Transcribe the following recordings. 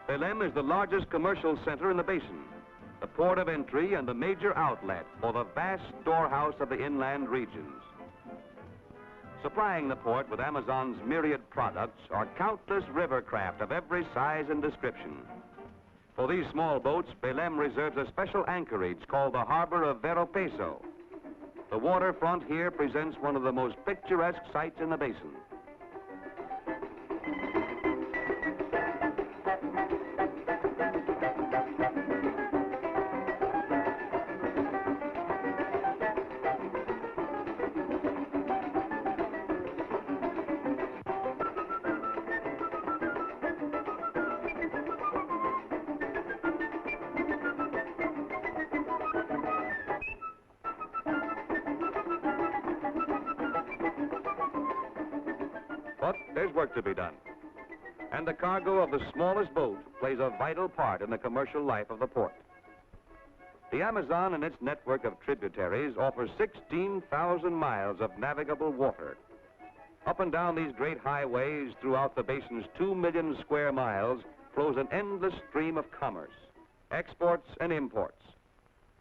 Belém is the largest commercial center in the basin, the port of entry and the major outlet for the vast storehouse of the inland regions. Supplying the port with Amazon's myriad products are countless river craft of every size and description. For these small boats, Belém reserves a special anchorage called the Harbor of Vero Peso. The waterfront here presents one of the most picturesque sights in the basin. But there's work to be done. And the cargo of the smallest boat plays a vital part in the commercial life of the port. The Amazon and its network of tributaries offers 16,000 miles of navigable water. Up and down these great highways throughout the basin's 2 million square miles flows an endless stream of commerce, exports and imports.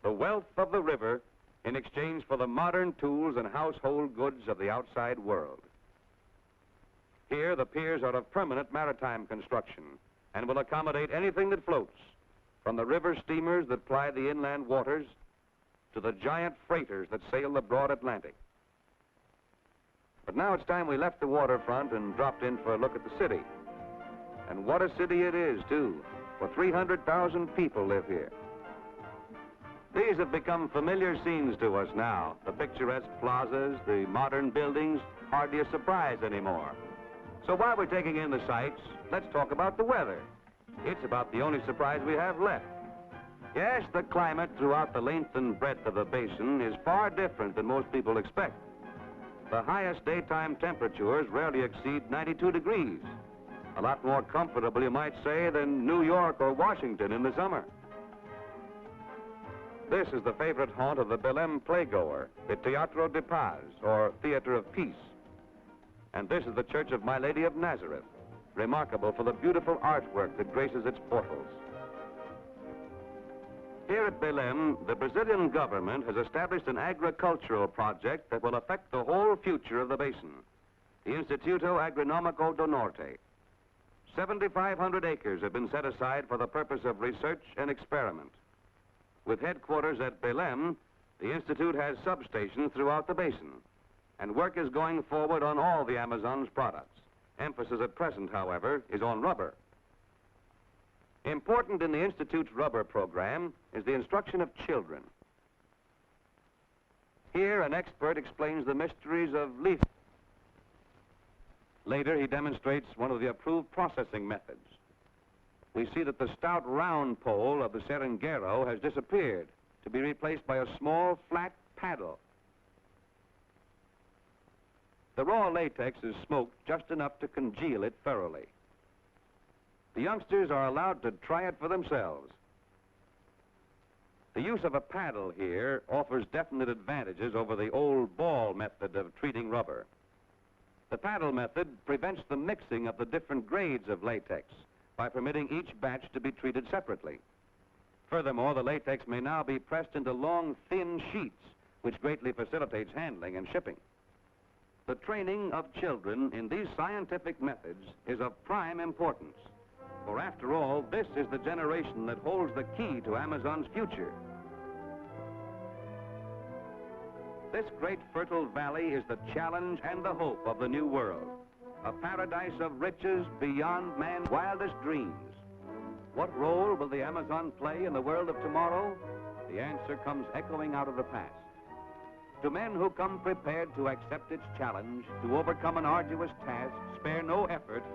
The wealth of the river in exchange for the modern tools and household goods of the outside world. Here, the piers are of permanent maritime construction and will accommodate anything that floats, from the river steamers that ply the inland waters to the giant freighters that sail the broad Atlantic. But now it's time we left the waterfront and dropped in for a look at the city. And what a city it is, too, for 300,000 people live here. These have become familiar scenes to us now. The picturesque plazas, the modern buildings, hardly a surprise anymore. So while we're taking in the sights, let's talk about the weather. It's about the only surprise we have left. Yes, the climate throughout the length and breadth of the basin is far different than most people expect. The highest daytime temperatures rarely exceed 92 degrees. A lot more comfortable, you might say, than New York or Washington in the summer. This is the favorite haunt of the Belém playgoer, the Teatro de Paz, or Theater of Peace. And this is the Church of My Lady of Nazareth, remarkable for the beautiful artwork that graces its portals. Here at Belém, the Brazilian government has established an agricultural project that will affect the whole future of the basin, the Instituto Agronômico do Norte. 7,500 acres have been set aside for the purpose of research and experiment. With headquarters at Belém, the Institute has substations throughout the basin, and work is going forward on all the Amazon's products. Emphasis at present, however, is on rubber. Important in the Institute's rubber program is the instruction of children. Here, an expert explains the mysteries of leaf. Later, he demonstrates one of the approved processing methods. We see that the stout round pole of the seringueiro has disappeared to be replaced by a small, flat paddle. The raw latex is smoked just enough to congeal it thoroughly. The youngsters are allowed to try it for themselves. The use of a paddle here offers definite advantages over the old ball method of treating rubber. The paddle method prevents the mixing of the different grades of latex by permitting each batch to be treated separately. Furthermore, the latex may now be pressed into long, thin sheets, which greatly facilitates handling and shipping. The training of children in these scientific methods is of prime importance. For after all, this is the generation that holds the key to Amazon's future. This great fertile valley is the challenge and the hope of the new world, a paradise of riches beyond man's wildest dreams. What role will the Amazon play in the world of tomorrow? The answer comes echoing out of the past. To men who come prepared to accept its challenge, to overcome an arduous task, spare no effort,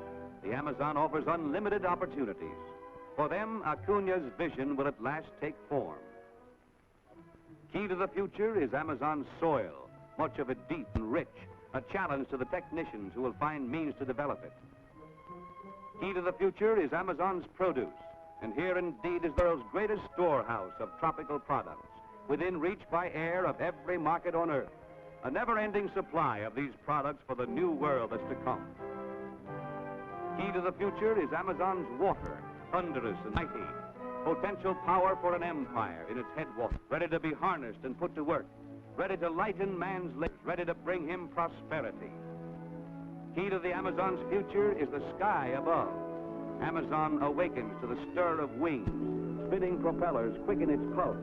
the Amazon offers unlimited opportunities. For them, Acuña's vision will at last take form. Key to the future is Amazon's soil, much of it deep and rich, a challenge to the technicians who will find means to develop it. Key to the future is Amazon's produce, and here indeed is the world's greatest storehouse of tropical products, within reach by air of every market on earth, a never-ending supply of these products for the new world that's to come. Key to the future is Amazon's water, thunderous and mighty. Potential power for an empire in its headwaters, ready to be harnessed and put to work, ready to lighten man's lives, ready to bring him prosperity. Key to the Amazon's future is the sky above. Amazon awakens to the stir of wings. Spinning propellers quicken its pulse.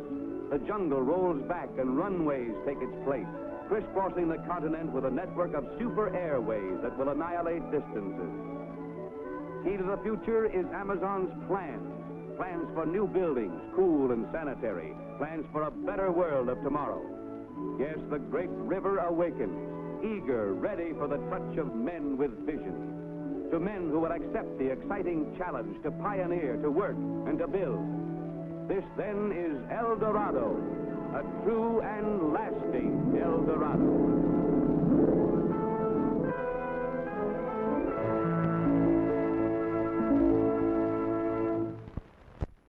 The jungle rolls back and runways take its place, crisscrossing the continent with a network of super airways that will annihilate distances. Key to the future is Amazon's plans. Plans for new buildings, cool and sanitary. Plans for a better world of tomorrow. Yes, the great river awakens, eager, ready for the touch of men with vision. To men who will accept the exciting challenge to pioneer, to work, and to build. This, then, is El Dorado, a true and lasting El Dorado.